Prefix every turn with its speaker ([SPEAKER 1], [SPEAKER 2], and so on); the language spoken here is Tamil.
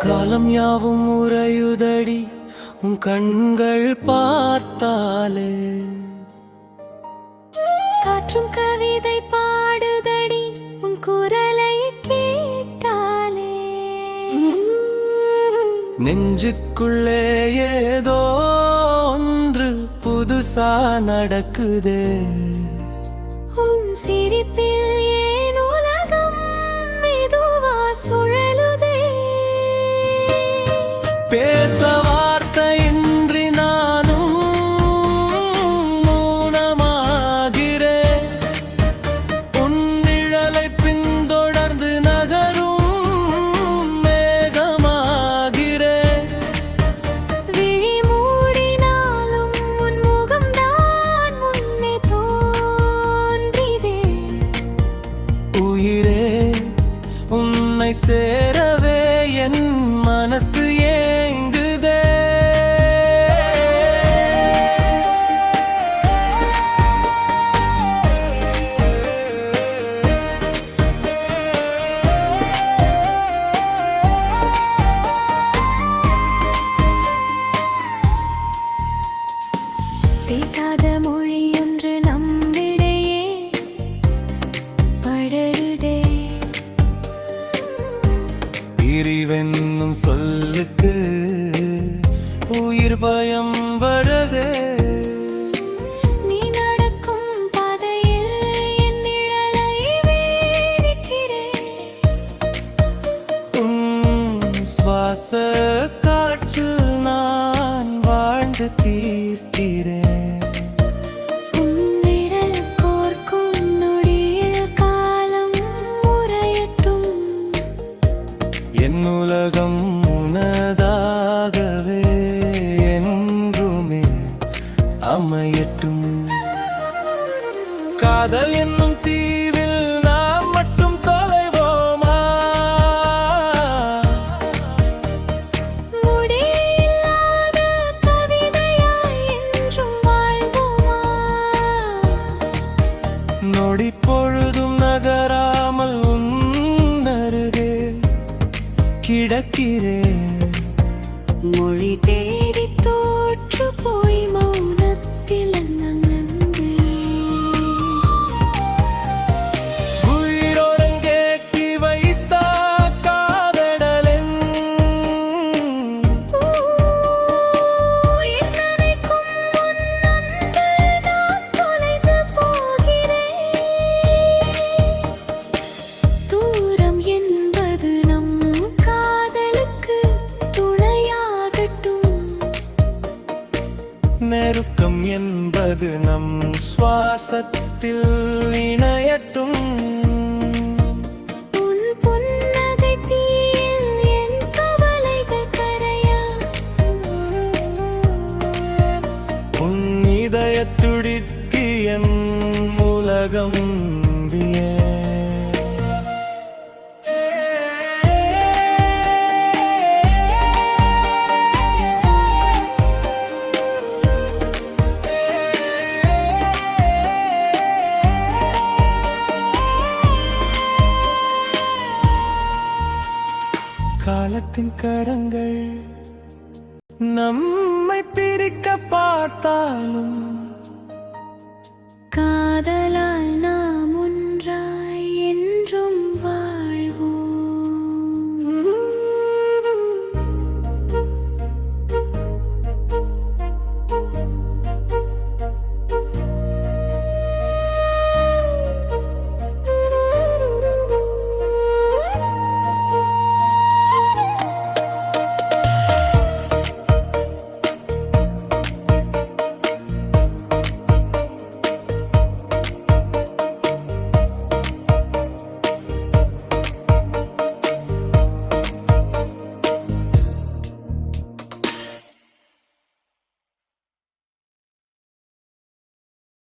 [SPEAKER 1] காலம் யாவும் உறையுதடி உன் கண்கள் பார்த்தாலே,
[SPEAKER 2] காற்றும் கவிதை பாடுதடி உன் குரலை கேட்டாலே.
[SPEAKER 1] நெஞ்சுக்குள்ளே ஏதோ ஒன்று புதுசா நடக்குதே.
[SPEAKER 2] உன் சிரிப்பில் ஏன் உலகம் மெதுவா சுழலுதே.
[SPEAKER 1] பேச வார்த்தையின்றி நானும் மௌனமாகிறேன். உன் நிழலை பின்தொடர்ந்து நகரும் மேகமாகிறேன்.
[SPEAKER 2] விழி மூடினாலும் உன் முகம்தான் முன்னே தோன்றிதே.
[SPEAKER 1] உயிரே உன்னை சேரவே என் மனசு ஏங்குதே.
[SPEAKER 2] பேசாத மொழி ஒன்று நம்மிடையே படருதே.
[SPEAKER 1] பிரிவென்னும் சொல்லுக்கு உயிர் பயம் வருதே.
[SPEAKER 2] நீ நடக்கும் பாதையில் என் நிழலை வேடிக்கிறேன்.
[SPEAKER 1] உன் சுவாச காற்றில் நான் வாழ்ந்து தீர்க்கிறேன்.
[SPEAKER 2] உன் விரல் கோர்க்கும் நொடியில் காலம் உறையட்டும்.
[SPEAKER 1] என் உலகம் உனதாகவே என்றுமே அமையட்டும். காதல் என்னும் தீவில் நாம் மட்டும் தொலைவோமா?
[SPEAKER 2] முடியில்லாத கவிதையாய் என்றும் வாழ்வோமா?
[SPEAKER 1] நொடி பொழுதும் நகராமல் உன் அருகே கிடக்கிறேன்.
[SPEAKER 2] மொழி தேடி தோற்று போய் மௌனத்தில் அங்கங்கே.
[SPEAKER 1] உயிரோரங்கேற்றி வைத்த காதடலென்
[SPEAKER 2] என் நினைக்கும் முன் அன்பு நான் தொலைந்து போகிறேன். தூரம் என்பது நம் காதலுக்கு துணையாகட்டும்.
[SPEAKER 1] நெருக்கம் என்பது நம் சுவாசத்தில் இணையட்டும்.
[SPEAKER 2] உன் புன்னகை தீயில் என் கவலைகள் கரையா.
[SPEAKER 1] உன் இதயத் துடிக்கு என் உலகம் வியே. காலத்தின் கரங்கள் நம்மை பிரிக்க பார்த்தாலும்